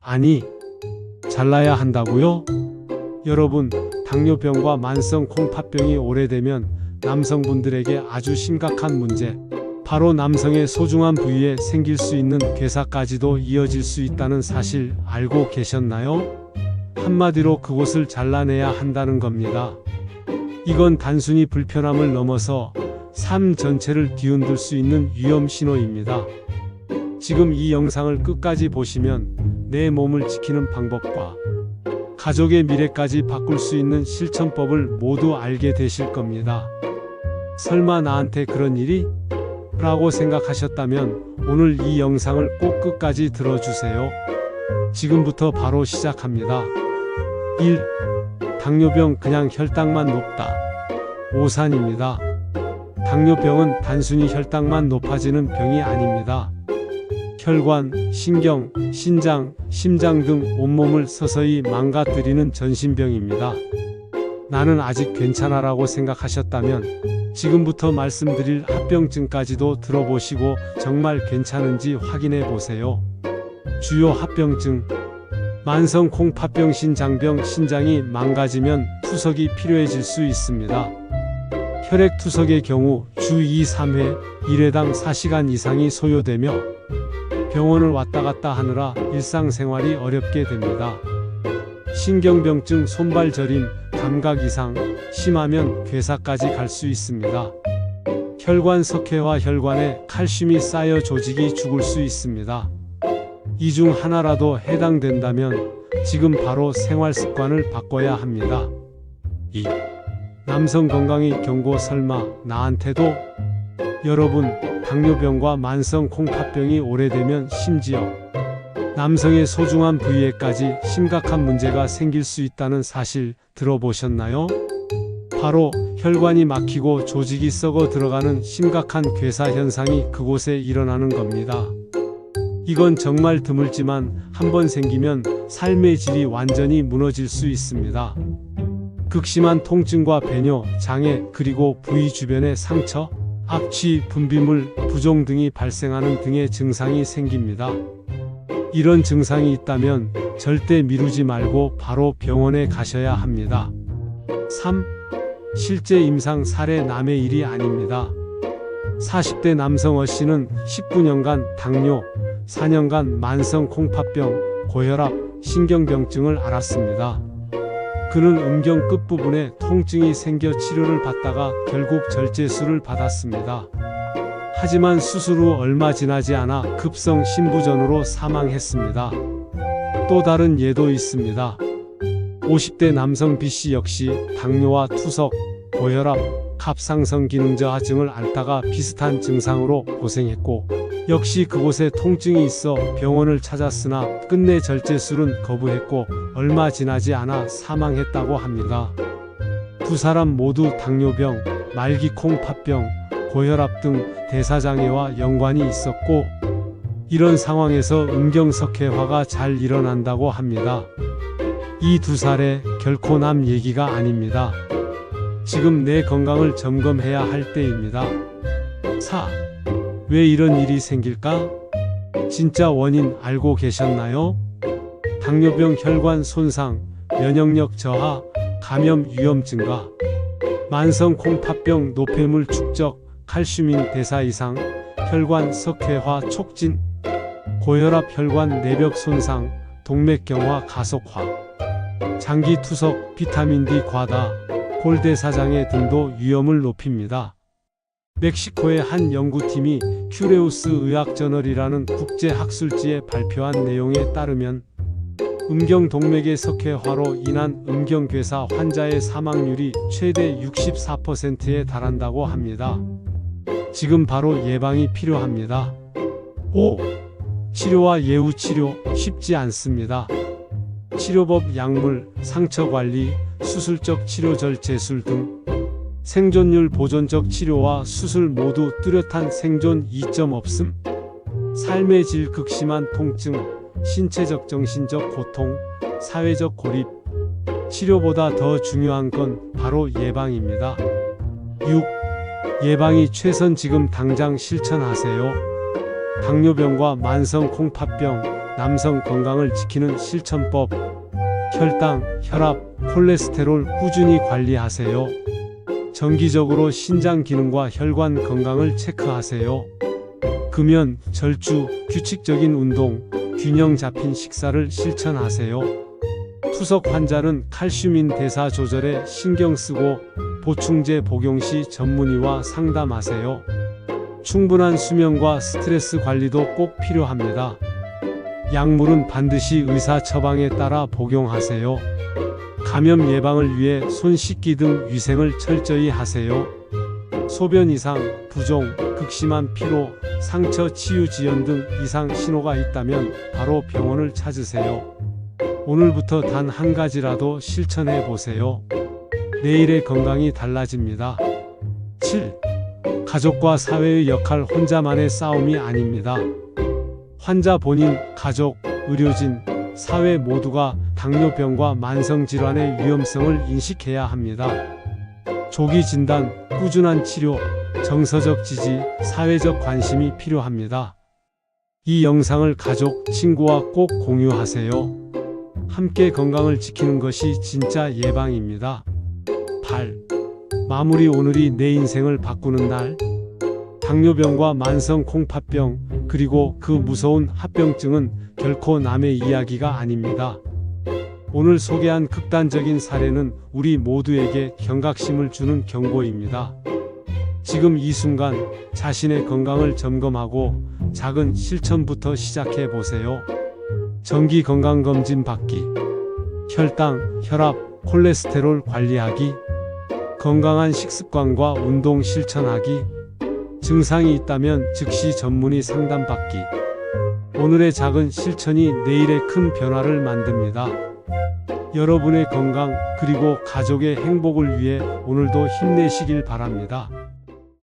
아니, 잘라야 한다고요? 여러분, 당뇨병과 만성 콩팥병이 오래되면 남성분들에게 아주 심각한 문제, 바로 남성의 소중한 부위에 생길 수 있는 괴사까지도 이어질 수 있다는 사실 알고 계셨나요? 한마디로 그곳을 잘라내야 한다는 겁니다. 이건 단순히 불편함을 넘어서 삶 전체를 뒤흔들 수 있는 위험 신호입니다. 지금 이 영상을 끝까지 보시면 내 몸을 지키는 방법과 가족의 미래까지 바꿀 수 있는 실천법을 모두 알게 되실 겁니다. 설마 나한테 그런 일이? 라고 생각하셨다면 오늘 이 영상을 꼭 끝까지 들어주세요. 지금부터 바로 시작합니다. 1. 당뇨병 그냥 혈당만 높다. 오산입니다. 당뇨병은 단순히 혈당만 높아지는 병이 아닙니다. 혈관, 신경, 신장, 심장 등 온몸을 서서히 망가뜨리는 전신병입니다. 나는 아직 괜찮아라고 생각하셨다면 지금부터 말씀드릴 합병증까지도 들어보시고 정말 괜찮은지 확인해 보세요. 주요 합병증: 만성 콩팥병, 신장병. 신장이 망가지면 투석이 필요해질 수 있습니다. 혈액 투석의 경우 주 2, 3회, 1회당 4시간 이상이 소요되며 병원을 왔다 갔다 하느라 일상생활이 어렵게 됩니다. 신경병증: 손발 저림, 감각 이상, 심하면 괴사까지 갈 수 있습니다. 혈관 석회화: 혈관에 칼슘이 쌓여 조직이 죽을 수 있습니다. 이 중 하나라도 해당된다면 지금 바로 생활 습관을 바꿔야 합니다. 2. 남성 건강의 경고: 설마 나한테도? 여러분, 당뇨병과 만성 콩팥병이 오래되면 심지어 남성의 소중한 부위에까지 심각한 문제가 생길 수 있다는 사실 들어보셨나요? 바로 혈관이 막히고 조직이 썩어 들어가는 심각한 괴사 현상이 그곳에 일어나는 겁니다. 이건 정말 드물지만 한번 생기면 삶의 질이 완전히 무너질 수 있습니다. 극심한 통증과 배뇨, 장애, 그리고 부위 주변의 상처, 악취, 분비물, 부종 등이 발생하는 등의 증상이 생깁니다. 이런 증상이 있다면 절대 미루지 말고 바로 병원에 가셔야 합니다. 3. 실제 임상 사례: 남의 일이 아닙니다. 40대 남성 어 씨는 19년간 당뇨, 4년간 만성 콩팥병, 고혈압, 신경병증을 앓았습니다. 그는 음경 끝부분에 통증이 생겨 치료를 받다가 결국 절제술을 받았습니다. 하지만 수술 후 얼마 지나지 않아 급성 심부전으로 사망했습니다. 또 다른 예도 있습니다. 50대 남성 B씨 역시 당뇨와 투석, 고혈압, 갑상선 기능 저하증을 앓다가 비슷한 증상으로 고생했고 역시 그곳에 통증이 있어 병원을 찾았으나 끝내 절제술은 거부했고 얼마 지나지 않아 사망했다고 합니다. 두 사람 모두 당뇨병, 말기 콩팥병, 고혈압 등 대사장애와 연관이 있었고 이런 상황에서 음경석회화가 잘 일어난다고 합니다. 이 두 사례 결코 남 얘기가 아닙니다. 지금 내 건강을 점검해야 할 때입니다. 4. 왜 이런 일이 생길까? 진짜 원인 알고 계셨나요? 당뇨병 혈관 손상, 면역력 저하, 감염 위험 증가, 만성 콩팥병 노폐물 축적, 칼슘인 대사 이상, 혈관 석회화 촉진, 고혈압 혈관 내벽 손상, 동맥경화 가속화, 장기 투석, 비타민 D 과다, 골대사장애 등도 위험을 높입니다. 멕시코의 한 연구팀이 큐레우스 의학저널이라는 국제학술지에 발표한 내용에 따르면 음경동맥의 석회화로 인한 음경괴사 환자의 사망률이 최대 64%에 달한다고 합니다. 지금 바로 예방이 필요합니다. 5. 치료와 예후치료 쉽지 않습니다. 치료법, 약물, 상처관리, 수술적 치료, 절제술 등 생존율 보존적 치료와 수술 모두 뚜렷한 생존 이점 없음. 삶의 질, 극심한 통증, 신체적 정신적 고통, 사회적 고립. 치료보다 더 중요한 건 바로 예방입니다. 6. 예방이 최선. 지금 당장 실천하세요. 당뇨병과 만성 콩팥병, 남성 건강을 지키는 실천법. 혈당, 혈압, 콜레스테롤 꾸준히 관리하세요. 정기적으로 신장 기능과 혈관 건강을 체크하세요. 금연, 절주, 규칙적인 운동, 균형 잡힌 식사를 실천하세요. 투석 환자는 칼슘인 대사 조절에 신경 쓰고 보충제 복용 시 전문의와 상담하세요. 충분한 수면과 스트레스 관리도 꼭 필요합니다. 약물은 반드시 의사 처방에 따라 복용하세요. 감염 예방을 위해 손 씻기 등 위생을 철저히 하세요. 소변 이상, 부종, 극심한 피로, 상처 치유 지연 등 이상 신호가 있다면 바로 병원을 찾으세요. 오늘부터 단 한 가지라도 실천해 보세요. 내일의 건강이 달라집니다. 7. 가족과 사회의 역할 혼자만의 싸움이 아닙니다. 환자 본인, 가족, 의료진, 사회 모두가 당뇨병과 만성질환의 위험성을 인식해야 합니다. 조기 진단, 꾸준한 치료, 정서적 지지, 사회적 관심이 필요합니다. 이 영상을 가족, 친구와 꼭 공유하세요. 함께 건강을 지키는 것이 진짜 예방입니다. 8. 마무리. 오늘이 내 인생을 바꾸는 날. 당뇨병과 만성 콩팥병, 그리고 그 무서운 합병증은 결코 남의 이야기가 아닙니다. 오늘 소개한 극단적인 사례는 우리 모두에게 경각심을 주는 경고입니다. 지금 이 순간 자신의 건강을 점검하고 작은 실천부터 시작해 보세요. 정기 건강검진 받기, 혈당, 혈압, 콜레스테롤 관리하기, 건강한 식습관과 운동 실천하기, 증상이 있다면 즉시 전문의 상담받기. 오늘의 작은 실천이 내일의 큰 변화를 만듭니다. 여러분의 건강 그리고 가족의 행복을 위해 오늘도 힘내시길 바랍니다.